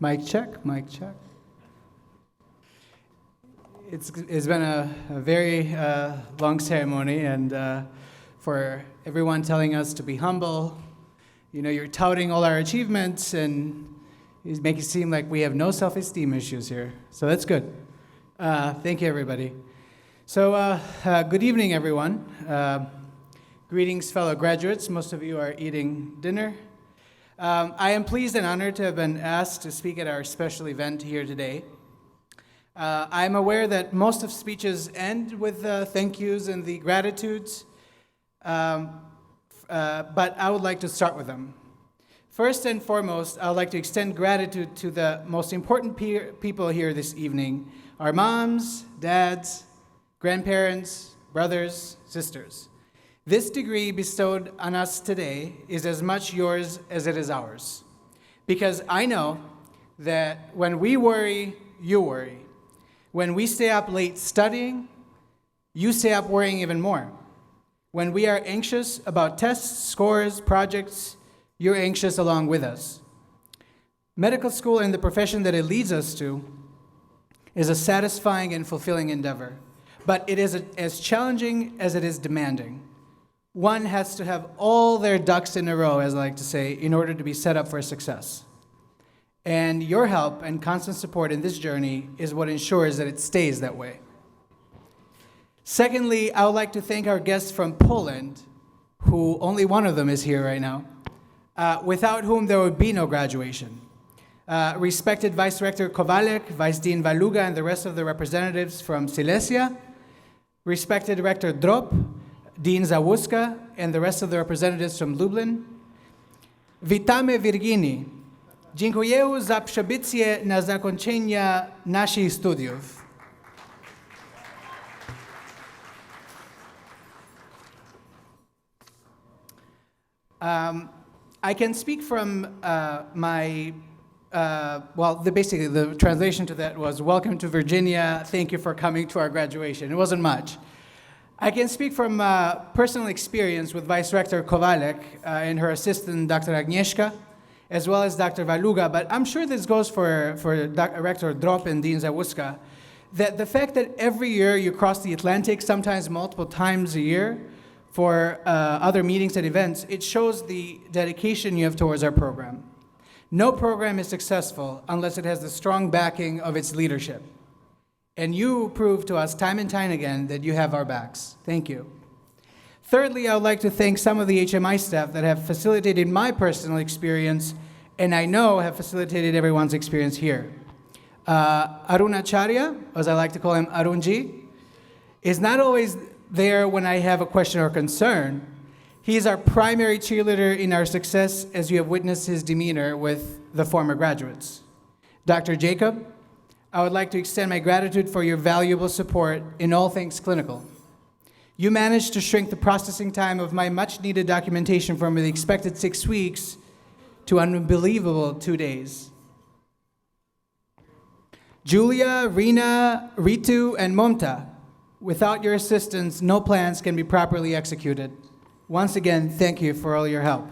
Mic check, mic check. It's been a very long ceremony, and for everyone telling us to be humble, you know, you're touting all our achievements, and you make it seem like we have no self-esteem issues here. So that's good. Thank you, everybody. So good evening, everyone. Greetings, fellow graduates. Most of you are eating dinner. I am pleased and honored to have been asked to speak at our special event here today. I'm aware that most of speeches end with thank yous and the gratitudes, but I would like to start with them. First and foremost, I would like to extend gratitude to the most important people here this evening, our moms, dads, grandparents, brothers, sisters. This degree bestowed on us today is as much yours as it is ours. Because I know that when we worry, you worry. When we stay up late studying, you stay up worrying even more. When we are anxious about tests, scores, projects, you're anxious along with us. Medical school and the profession that it leads us to is a satisfying and fulfilling endeavor, but it is as challenging as it is demanding. One has to have all their ducks in a row, as I like to say, in order to be set up for success. And your help and constant support in this journey is what ensures that it stays that way. Secondly, I would like to thank our guests from Poland, who only one of them is here right now, without whom there would be no graduation. Respected Vice Rector Kowalek, Vice Dean Waluga, and the rest of the representatives from Silesia. Respected Rector Drop, Dean Zawuska, and the rest of the representatives from Lublin. Witamy Virginii. Dziękuję za przybycie na zakończenie naszych studiów. I can speak from basically the translation to that was, welcome to Virginia, thank you for coming to our graduation. It wasn't much. I can speak from personal experience with Vice Rector Kowalek and her assistant, Dr. Agnieszka, as well as Dr. Waluga, but I'm sure this goes for Rector Drop and Dean Zawuska, that the fact that every year you cross the Atlantic, sometimes multiple times a year, for other meetings and events, it shows the dedication you have towards our program. No program is successful unless it has the strong backing of its leadership. And you prove to us time and time again that you have our backs. Thank you. Thirdly, I would like to thank some of the HMI staff that have facilitated my personal experience, and I know have facilitated everyone's experience here. Arunacharya, as I like to call him Arunji, is not always there when I have a question or concern. He is our primary cheerleader in our success, as you have witnessed his demeanor with the former graduates. Dr. Jacob, I would like to extend my gratitude for your valuable support in all things clinical. You managed to shrink the processing time of my much-needed documentation from the expected 6 weeks to an unbelievable 2 days. Julia, Rina, Ritu, and Momta, without your assistance, no plans can be properly executed. Once again, thank you for all your help.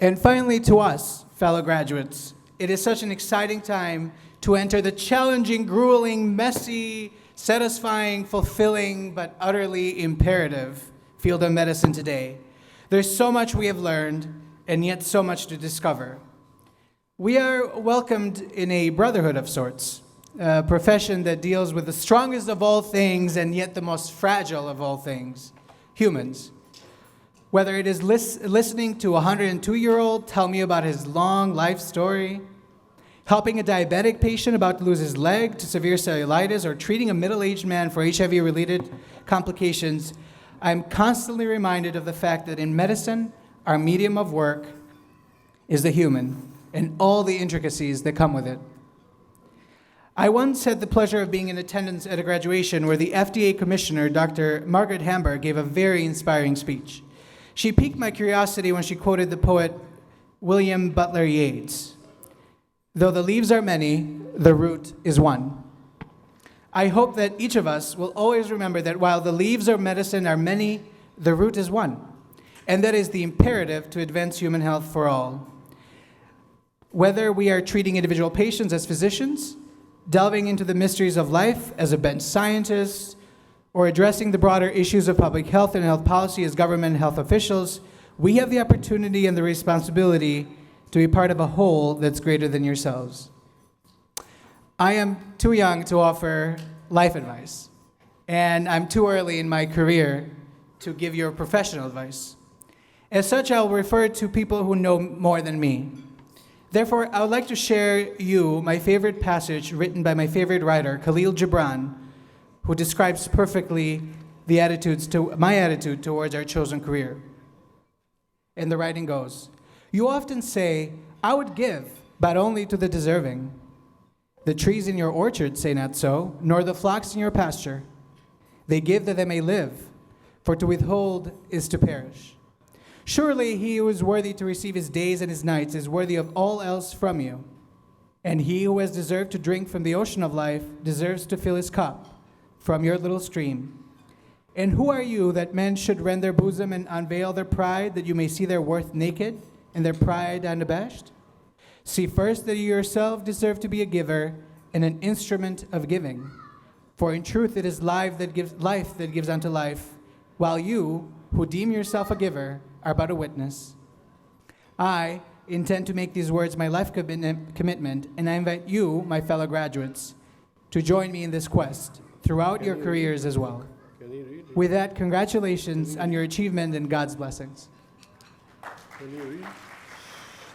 And finally, to us, fellow graduates, it is such an exciting time to enter the challenging, grueling, messy, satisfying, fulfilling, but utterly imperative field of medicine today. There's so much we have learned, and yet so much to discover. We are welcomed in a brotherhood of sorts, a profession that deals with the strongest of all things and yet the most fragile of all things, humans. Whether it is listening to a 102-year-old tell me about his long life story, helping a diabetic patient about to lose his leg to severe cellulitis, or treating a middle-aged man for HIV-related complications, I'm constantly reminded of the fact that in medicine, our medium of work is the human and all the intricacies that come with it. I once had the pleasure of being in attendance at a graduation where the FDA commissioner, Dr. Margaret Hamburg, gave a very inspiring speech. She piqued my curiosity when she quoted the poet William Butler Yeats. Though the leaves are many, the root is one. I hope that each of us will always remember that while the leaves of medicine are many, the root is one. And that is the imperative to advance human health for all. Whether we are treating individual patients as physicians, delving into the mysteries of life as a bench scientist, or addressing the broader issues of public health and health policy as government and health officials, we have the opportunity and the responsibility to be part of a whole that's greater than yourselves. I am too young to offer life advice, and I'm too early in my career to give you professional advice. As such, I'll refer to people who know more than me. Therefore, I would like to share you my favorite passage written by my favorite writer, Khalil Gibran, who describes perfectly my attitude towards our chosen career. And the writing goes, "You often say, 'I would give, but only to the deserving.' The trees in your orchard say not so, nor the flocks in your pasture. They give that they may live, for to withhold is to perish. Surely he who is worthy to receive his days and his nights is worthy of all else from you. And he who has deserved to drink from the ocean of life deserves to fill his cup from your little stream. And who are you that men should rend their bosom and unveil their pride, that you may see their worth naked and their pride unabashed? See first that you yourself deserve to be a giver and an instrument of giving. For in truth it is life that gives unto life, while you, who deem yourself a giver, are but a witness. I intend to make these words my life commitment, and I invite you, my fellow graduates, to join me in this quest throughout your careers as well. With that, congratulations on your achievement and God's blessings." Can you read?